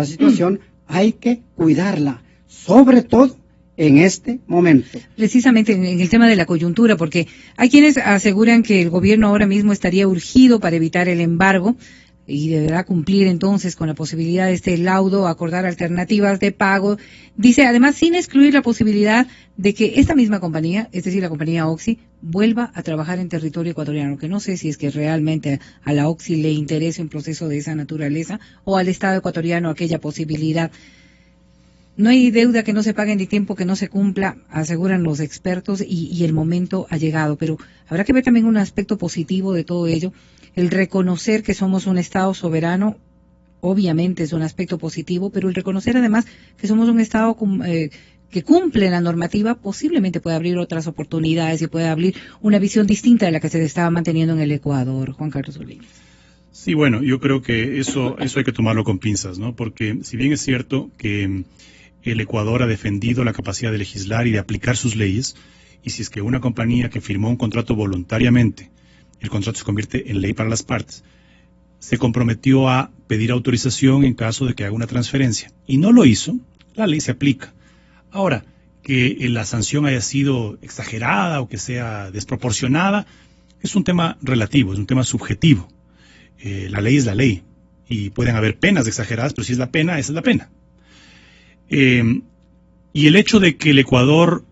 situación hay que cuidarla, sobre todo en este momento. Precisamente en el tema de la coyuntura, porque hay quienes aseguran que el gobierno ahora mismo estaría urgido para evitar el embargo y deberá cumplir entonces con la posibilidad de este laudo, acordar alternativas de pago. Dice, además, sin excluir la posibilidad de que esta misma compañía, es decir, la compañía Oxy, vuelva a trabajar en territorio ecuatoriano, que no sé si es que realmente a la Oxy le interesa un proceso de esa naturaleza o al Estado ecuatoriano aquella posibilidad. No hay deuda que no se pague ni tiempo que no se cumpla, aseguran los expertos, y el momento ha llegado. Pero habrá que ver también un aspecto positivo de todo ello. El reconocer que somos un Estado soberano, obviamente es un aspecto positivo, pero el reconocer además que somos un Estado que cumple la normativa, posiblemente puede abrir otras oportunidades y puede abrir una visión distinta de la que se estaba manteniendo en el Ecuador. Juan Carlos Solís. Sí, bueno, yo creo que eso hay que tomarlo con pinzas, ¿no? Porque si bien es cierto que el Ecuador ha defendido la capacidad de legislar y de aplicar sus leyes, y si es que una compañía que firmó un contrato voluntariamente, el contrato se convierte en ley para las partes, se comprometió a pedir autorización en caso de que haga una transferencia, y no lo hizo, la ley se aplica. Ahora, que la sanción haya sido exagerada o que sea desproporcionada, es un tema relativo, es un tema subjetivo. La ley es la ley, y pueden haber penas exageradas, pero si es la pena, esa es la pena. Y el hecho de que el Ecuador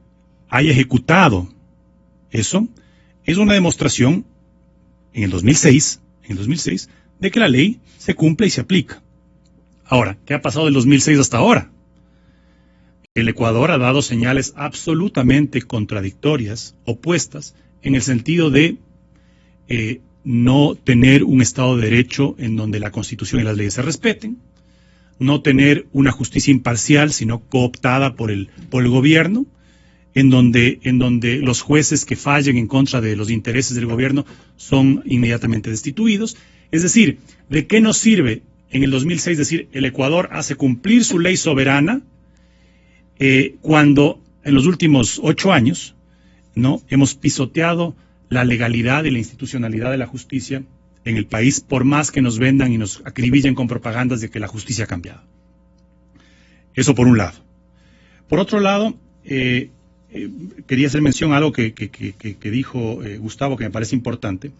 haya ejecutado eso es una demostración en el 2006, de que la ley se cumple y se aplica. Ahora, ¿qué ha pasado del 2006 hasta ahora? El Ecuador ha dado señales absolutamente contradictorias, opuestas, en el sentido de no tener un Estado de Derecho en donde la Constitución y las leyes se respeten, no tener una justicia imparcial, sino cooptada por el gobierno, en donde los jueces que fallen en contra de los intereses del gobierno son inmediatamente destituidos. Es decir, ¿de qué nos sirve en el 2006 decir el Ecuador hace cumplir su ley soberana cuando en los últimos 8 años no hemos pisoteado la legalidad y la institucionalidad de la justicia en el país, por más que nos vendan y nos acribillen con propagandas de que la justicia ha cambiado? Eso por un lado. Por otro lado, quería hacer mención a algo que dijo Gustavo, que me parece importante.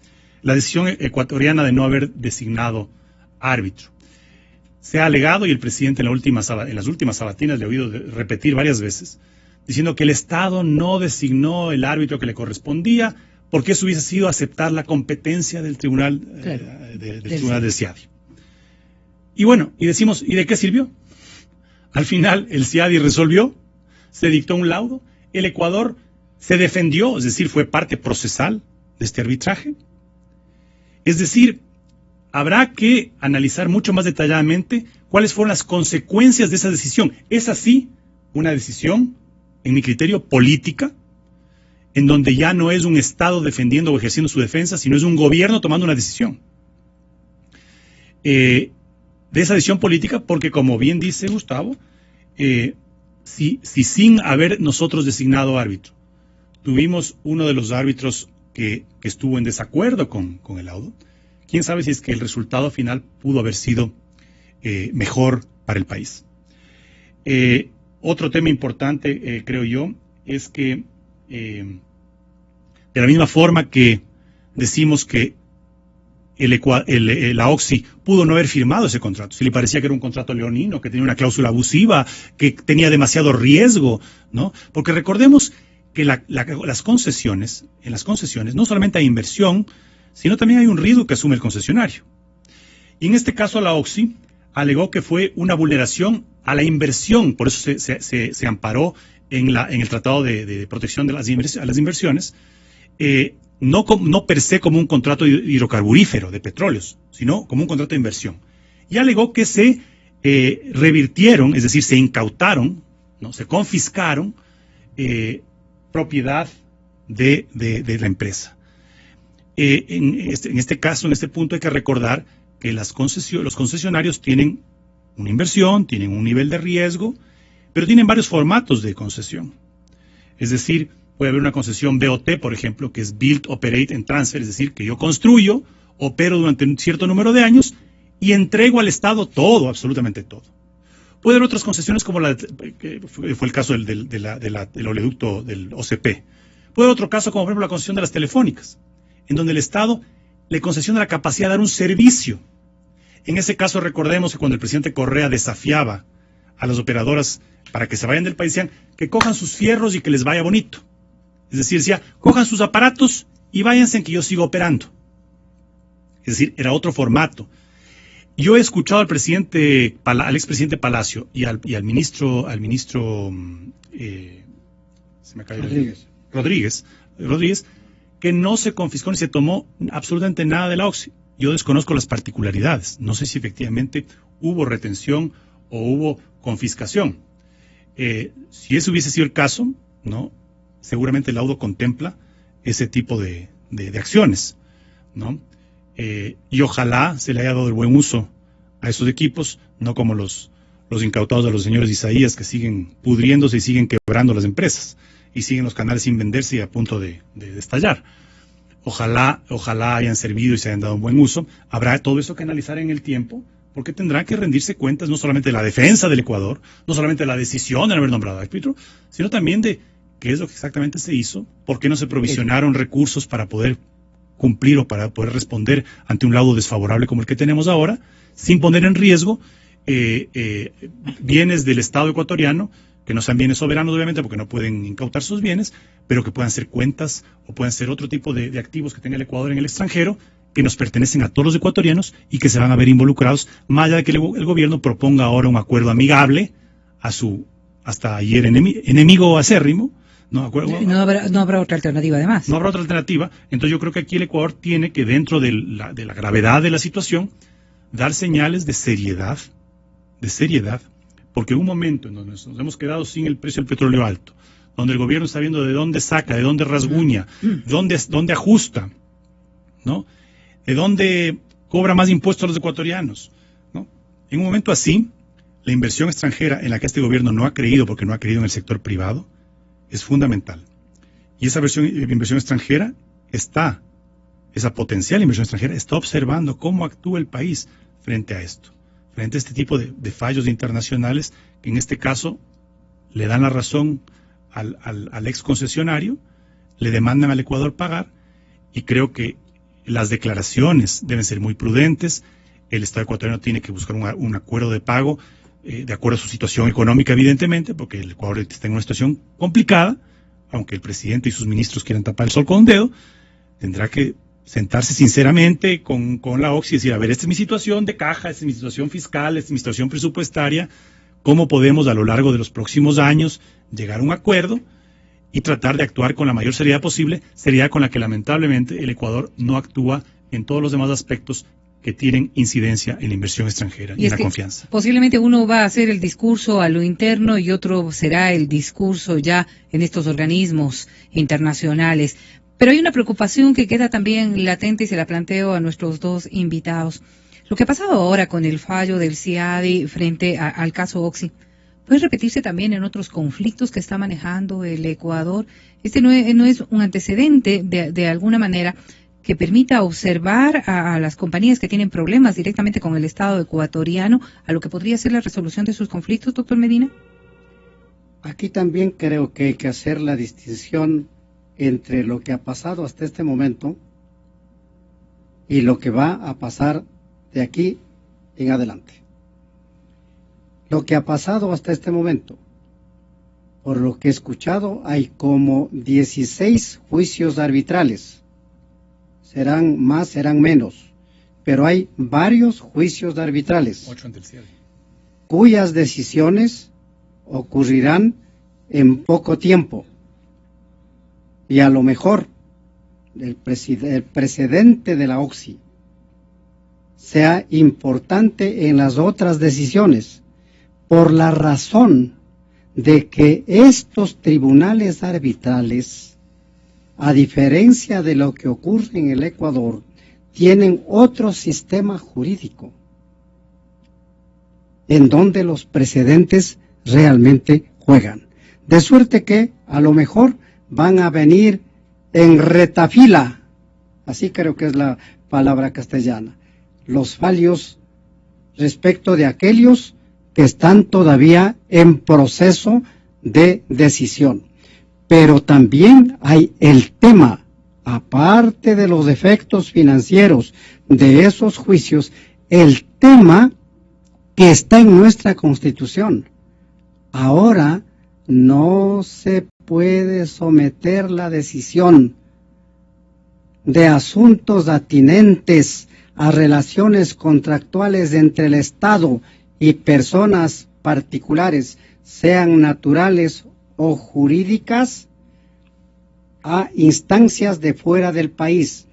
La decisión ecuatoriana de no haber designado árbitro. Se ha alegado, y el presidente en las últimas sabatinas le he oído repetir varias veces, diciendo que el Estado no designó el árbitro que le correspondía, porque eso hubiese sido aceptar la competencia del tribunal, tribunal del CIADI. Y bueno, y decimos, ¿y de qué sirvió? Al final el CIADI resolvió se dictó un laudo, el Ecuador se defendió, es decir, fue parte procesal de este arbitraje. Es decir, habrá que analizar mucho más detalladamente cuáles fueron las consecuencias de esa decisión. Es así una decisión, en mi criterio, política, en donde ya no es un Estado defendiendo o ejerciendo su defensa, sino es un gobierno tomando una decisión. De esa decisión política, porque como bien dice Gustavo, si sin haber nosotros designado árbitro, tuvimos uno de los árbitros que estuvo en desacuerdo con el laudo, quién sabe si es que el resultado final pudo haber sido mejor para el país. Otro tema importante, creo yo, es que de la misma forma que decimos que la OXI pudo no haber firmado ese contrato, si le parecía que era un contrato leonino, que tenía una cláusula abusiva, que tenía demasiado riesgo, ¿no? Porque recordemos que en las concesiones no solamente hay inversión, sino también hay un riesgo que asume el concesionario. Y en este caso la OXI alegó que fue una vulneración a la inversión, por eso se amparó en el Tratado de Protección de las Inversiones, no per se como un contrato hidrocarburífero de petróleos, sino como un contrato de inversión. Y alegó que se revirtieron, es decir, se incautaron, ¿no? Se confiscaron propiedad de la empresa. En este caso, en este punto, hay que recordar que los concesionarios tienen una inversión, tienen un nivel de riesgo, pero tienen varios formatos de concesión. Es decir, puede haber una concesión BOT, por ejemplo, que es Build, Operate and Transfer, es decir, que yo construyo, opero durante un cierto número de años y entrego al Estado todo, absolutamente todo. Puede haber otras concesiones como que fue el caso del oleoducto del OCP. Puede haber otro caso como, por ejemplo, la concesión de las telefónicas, en donde el Estado le concesiona la capacidad de dar un servicio. En ese caso, recordemos que cuando el presidente Correa desafiaba a las operadoras para que se vayan del país, decían que cojan sus fierros y que les vaya bonito. Es decir, decía, cojan sus aparatos y váyanse en que yo sigo operando. Es decir, era otro formato. Yo he escuchado al expresidente Palacio y al ministro Rodríguez, que no se confiscó ni se tomó absolutamente nada de la OXI. Yo desconozco las particularidades. No sé si efectivamente hubo retención o hubo confiscación. Si ese hubiese sido el caso, ¿no? Seguramente el laudo contempla ese tipo de acciones, ¿no? Y ojalá se le haya dado el buen uso a esos equipos, no como los incautados de los señores Isaías, que siguen pudriéndose y siguen quebrando las empresas y siguen los canales sin venderse y a punto de estallar. Ojalá hayan servido y se hayan dado un buen uso. Habrá todo eso que analizar en el tiempo, porque tendrá que rendirse cuentas no solamente de la defensa del Ecuador, no solamente de la decisión de haber nombrado árbitro, sino también de qué es lo que exactamente se hizo, por qué no se provisionaron recursos para poder cumplir o para poder responder ante un laudo desfavorable como el que tenemos ahora, sin poner en riesgo bienes del Estado ecuatoriano, que no sean bienes soberanos obviamente porque no pueden incautar sus bienes, pero que puedan ser cuentas o puedan ser otro tipo de activos que tenga el Ecuador en el extranjero, que nos pertenecen a todos los ecuatorianos y que se van a ver involucrados, más allá de que el gobierno proponga ahora un acuerdo amigable a su hasta ayer enemigo acérrimo. No habrá otra alternativa además. No habrá otra alternativa. Entonces yo creo que aquí el Ecuador tiene que, dentro de la gravedad de la situación, dar señales de seriedad, porque en un momento en donde nos hemos quedado sin el precio del petróleo alto, donde el gobierno está viendo de dónde saca, de dónde rasguña, dónde ajusta, ¿no? De dónde cobra más impuestos a los ecuatorianos, ¿no? En un momento así, la inversión extranjera en la que este gobierno no ha creído, porque no ha creído en el sector privado, es fundamental. Y esa inversión extranjera esa potencial inversión extranjera está observando cómo actúa el país frente a esto, frente a este tipo de fallos internacionales que en este caso le dan la razón al ex concesionario, le demandan al Ecuador pagar, y creo que las declaraciones deben ser muy prudentes. El Estado ecuatoriano tiene que buscar un acuerdo de pago de acuerdo a su situación económica, evidentemente, porque el Ecuador está en una situación complicada, aunque el presidente y sus ministros quieran tapar el sol con un dedo. Tendrá que sentarse sinceramente con la OXI y decir, a ver, esta es mi situación de caja, esta es mi situación fiscal, esta es mi situación presupuestaria, cómo podemos a lo largo de los próximos años llegar a un acuerdo y tratar de actuar con la mayor seriedad posible, seriedad con la que lamentablemente el Ecuador no actúa en todos los demás aspectos que tienen incidencia en la inversión extranjera y en la confianza. Posiblemente uno va a hacer el discurso a lo interno y otro será el discurso ya en estos organismos internacionales. Pero hay una preocupación que queda también latente y se la planteo a nuestros dos invitados. Lo que ha pasado ahora con el fallo del CIADI frente al caso Oxy, ¿puede repetirse también en otros conflictos que está manejando el Ecuador? Este no es un antecedente de alguna manera que permita observar a las compañías que tienen problemas directamente con el Estado ecuatoriano a lo que podría ser la resolución de sus conflictos, doctor Medina? Aquí también creo que hay que hacer la distinción entre lo que ha pasado hasta este momento y lo que va a pasar de aquí en adelante. Lo que ha pasado hasta este momento, por lo que he escuchado, hay como 16 juicios arbitrales. Serán más, serán menos, pero hay varios juicios arbitrales, 8 ante el CIADI, cuyas decisiones ocurrirán en poco tiempo. Y a lo mejor el precedente de la Oxy sea importante en las otras decisiones, por la razón de que estos tribunales arbitrales, a diferencia de lo que ocurre en el Ecuador, tienen otro sistema jurídico, en donde los precedentes realmente juegan. De suerte que a lo mejor van a venir en retafila, así creo que es la palabra castellana, los fallos respecto de aquellos que están todavía en proceso de decisión. Pero también hay el tema, aparte de los efectos financieros de esos juicios, el tema que está en nuestra Constitución. Ahora no se puede someter la decisión de asuntos atinentes a relaciones contractuales entre el Estado y personas particulares, sean naturales o jurídicas, a instancias de fuera del país,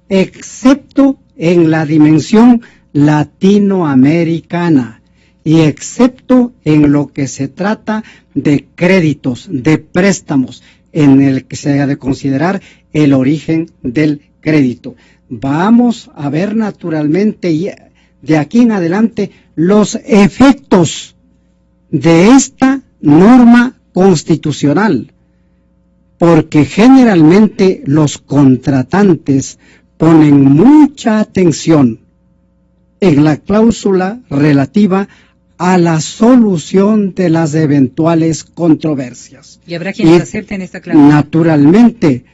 excepto en la dimensión latinoamericana y excepto en lo que se trata de créditos, de préstamos, en el que se ha de considerar el origen del crédito. Vamos a ver naturalmente de aquí en adelante los efectos de esta norma constitucional, porque generalmente los contratantes ponen mucha atención en la cláusula relativa a la solución de las eventuales controversias. ¿Y habrá quienes acepten esta cláusula? Naturalmente,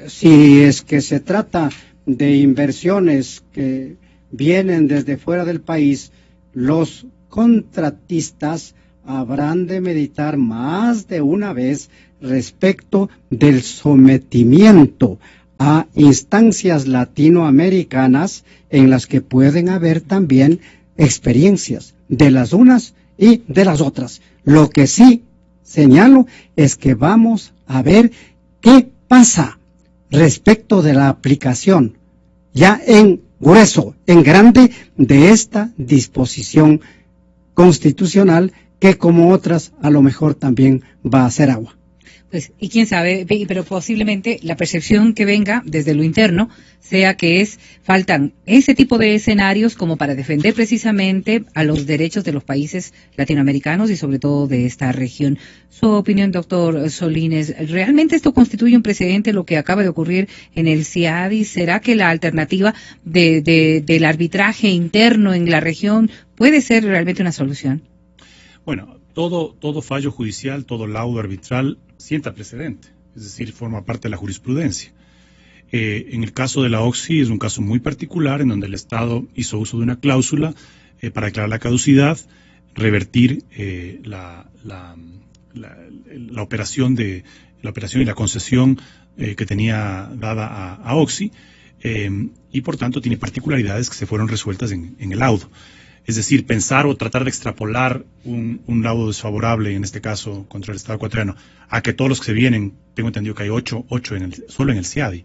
si es que se trata de inversiones que vienen desde fuera del país, los contratistas habrán de meditar más de una vez respecto del sometimiento a instancias latinoamericanas en las que pueden haber también experiencias de las unas y de las otras. Lo que sí señalo es que vamos a ver qué pasa respecto de la aplicación ya en grueso, en grande, de esta disposición constitucional que como otras a lo mejor también va a hacer agua. Pues, y quién sabe, pero posiblemente la percepción que venga desde lo interno sea que faltan ese tipo de escenarios como para defender precisamente a los derechos de los países latinoamericanos y sobre todo de esta región. Su opinión, doctor Solines, ¿realmente esto constituye un precedente lo que acaba de ocurrir en el CIADI? ¿Será que la alternativa del arbitraje interno en la región puede ser realmente una solución? Bueno, todo fallo judicial, todo laudo arbitral sienta precedente, es decir, forma parte de la jurisprudencia. En el caso de la Oxy es un caso muy particular en donde el Estado hizo uso de una cláusula para declarar la caducidad, revertir la operación y la concesión que tenía dada a Oxy, y por tanto tiene particularidades que se fueron resueltas en el laudo. Es decir, pensar o tratar de extrapolar un laudo desfavorable, en este caso contra el Estado ecuatoriano, a que todos los que se vienen, tengo entendido que hay 8 solo en el CIADI,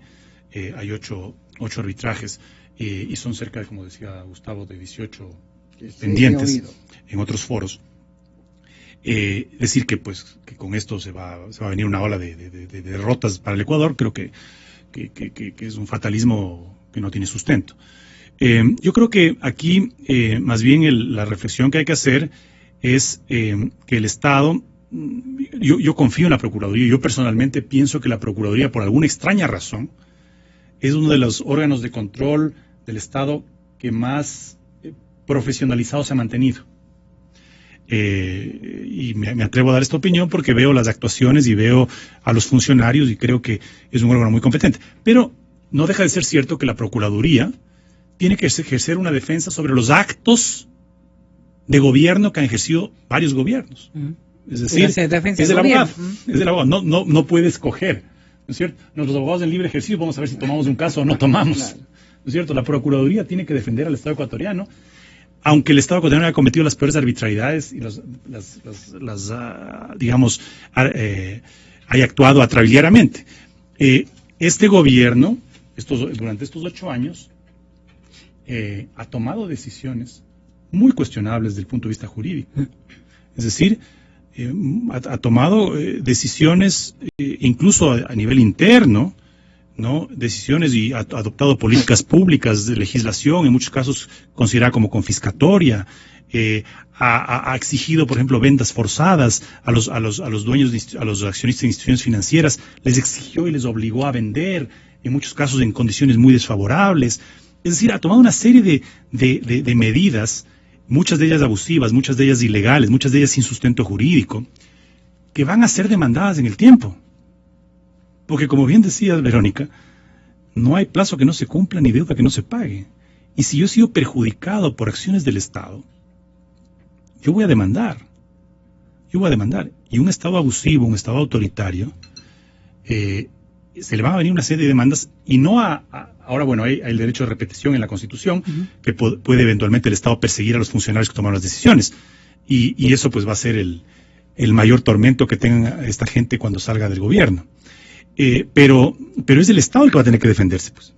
hay 8 arbitrajes, y son cerca de, como decía Gustavo, de 18 pendientes en otros foros. Decir que con esto se va a venir una ola de derrotas para el Ecuador, creo que es un fatalismo que no tiene sustento. Yo creo que aquí más bien la reflexión que hay que hacer es que el Estado, yo confío en la Procuraduría, yo personalmente pienso que la Procuraduría, por alguna extraña razón, es uno de los órganos de control del Estado que más profesionalizado se ha mantenido. Y me atrevo a dar esta opinión porque veo las actuaciones y veo a los funcionarios y creo que es un órgano muy competente. Pero no deja de ser cierto que la Procuraduría tiene que ejercer una defensa sobre los actos de gobierno que han ejercido varios gobiernos. Es decir, es del abogado. Es del abogado. No puede escoger, ¿no es cierto? Los abogados en libre ejercicio vamos a ver si tomamos un caso o no tomamos. Claro. ¿No es cierto? La Procuraduría tiene que defender al Estado ecuatoriano, aunque el Estado ecuatoriano haya cometido las peores arbitrariedades y haya actuado atrabiliarmente. Este gobierno, durante estos 8 años, ha tomado decisiones muy cuestionables desde el punto de vista jurídico. Es decir, ha tomado decisiones incluso a nivel interno, ¿no? Decisiones y ha adoptado políticas públicas de legislación, en muchos casos considerada como confiscatoria, ha exigido, por ejemplo, ventas forzadas a los dueños, a los accionistas de instituciones financieras, les exigió y les obligó a vender, en muchos casos en condiciones muy desfavorables. Es decir, ha tomado una serie de medidas, muchas de ellas abusivas, muchas de ellas ilegales, muchas de ellas sin sustento jurídico, que van a ser demandadas en el tiempo. Porque, como bien decía Verónica, no hay plazo que no se cumpla ni deuda que no se pague. Y si yo he sido perjudicado por acciones del Estado, yo voy a demandar. Y un Estado abusivo, un Estado autoritario, se le van a venir una serie de demandas y no ahora, bueno, hay el derecho de repetición en la Constitución, que puede eventualmente el Estado perseguir a los funcionarios que tomaron las decisiones. Y eso pues va a ser el mayor tormento que tenga esta gente cuando salga del gobierno. Pero es el Estado el que va a tener que defenderse, pues.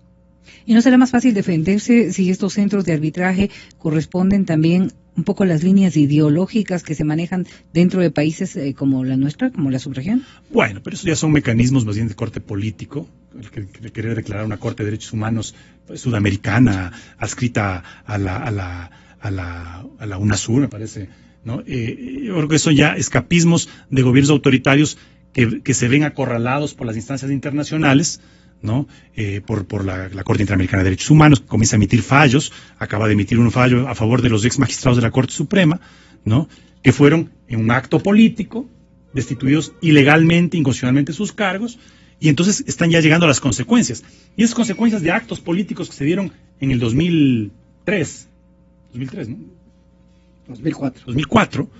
¿Y no será más fácil defenderse si estos centros de arbitraje corresponden también un poco a las líneas ideológicas que se manejan dentro de países como la nuestra, como la subregión? Bueno, pero eso ya son mecanismos más bien de corte político, el querer declarar una Corte de Derechos Humanos sudamericana, adscrita a la UNASUR, me parece, ¿no? Yo creo que son ya escapismos de gobiernos autoritarios que se ven acorralados por las instancias internacionales, ¿no? Por la Corte Interamericana de Derechos Humanos, que comienza a emitir fallos, acaba de emitir un fallo a favor de los ex magistrados de la Corte Suprema, ¿no? Que fueron en un acto político destituidos ilegalmente, inconstitucionalmente sus cargos, y entonces están ya llegando a las consecuencias. Y esas consecuencias de actos políticos que se dieron en el 2003, ¿no? 2004,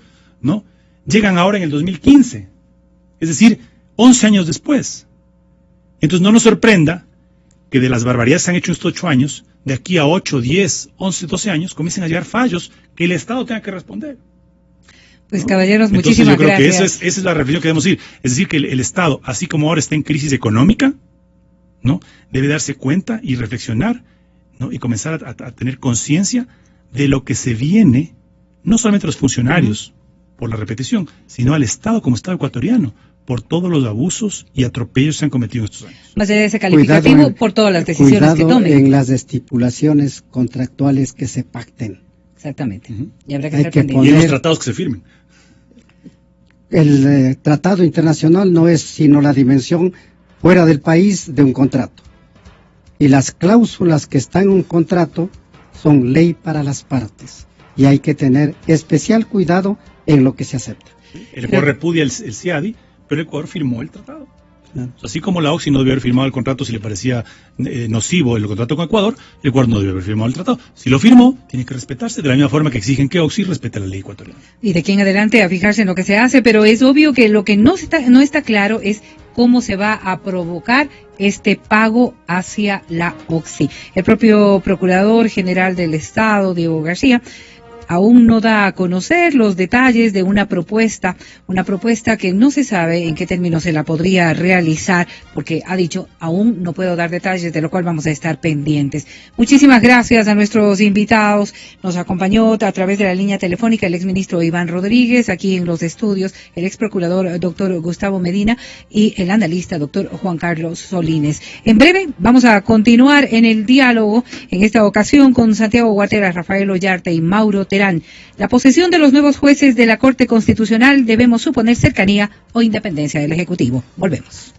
¿no? Llegan ahora en el 2015, es decir, 11 años después. Entonces no nos sorprenda que de las barbaridades que se han hecho en estos 8 años, de aquí a 8, 10, 11, 12 años, comiencen a llegar fallos que el Estado tenga que responder. Pues, ¿no? caballeros, entonces, muchísimas gracias. Yo creo gracias. que esa es la reflexión que debemos ir. Es decir, que el Estado, así como ahora está en crisis económica, ¿no? Debe darse cuenta y reflexionar, ¿no? Y comenzar a tener conciencia de lo que se viene, no solamente a los funcionarios, por la repetición, sino al Estado como Estado ecuatoriano, por todos los abusos y atropellos que se han cometido estos años. Más allá de ese calificativo, por todas las decisiones que tomen. En las estipulaciones contractuales que se pacten. Exactamente. Y habrá que Hay estar que pendientes. Y en los tratados que se firmen. El tratado internacional no es sino la dimensión fuera del país de un contrato. Y las cláusulas que están en un contrato son ley para las partes. Y hay que tener especial cuidado en lo que se acepta. El Ecuador repudia el CIADI, pero el Ecuador firmó el tratado. Así como la OXI no debió haber firmado el contrato si le parecía nocivo el contrato con Ecuador, el Ecuador no debió haber firmado el tratado. Si lo firmó, tiene que respetarse de la misma forma que exigen que OXI respete la ley ecuatoriana. Y de aquí en adelante a fijarse en lo que se hace, pero es obvio que lo que no está claro es cómo se va a provocar este pago hacia la OXI. El propio Procurador General del Estado, Diego García, aún no da a conocer los detalles de una propuesta que no se sabe en qué términos se la podría realizar, porque ha dicho, aún no puedo dar detalles, de lo cual vamos a estar pendientes. Muchísimas gracias a nuestros invitados. Nos acompañó a través de la línea telefónica el exministro Iván Rodríguez, aquí en los estudios, el ex procurador doctor Gustavo Medina y el analista doctor Juan Carlos Solines. En breve vamos a continuar en el diálogo, en esta ocasión con Santiago Guatera, Rafael Ollarte y Mauro Terán. La posesión de los nuevos jueces de la Corte Constitucional, debemos suponer cercanía o independencia del Ejecutivo. Volvemos.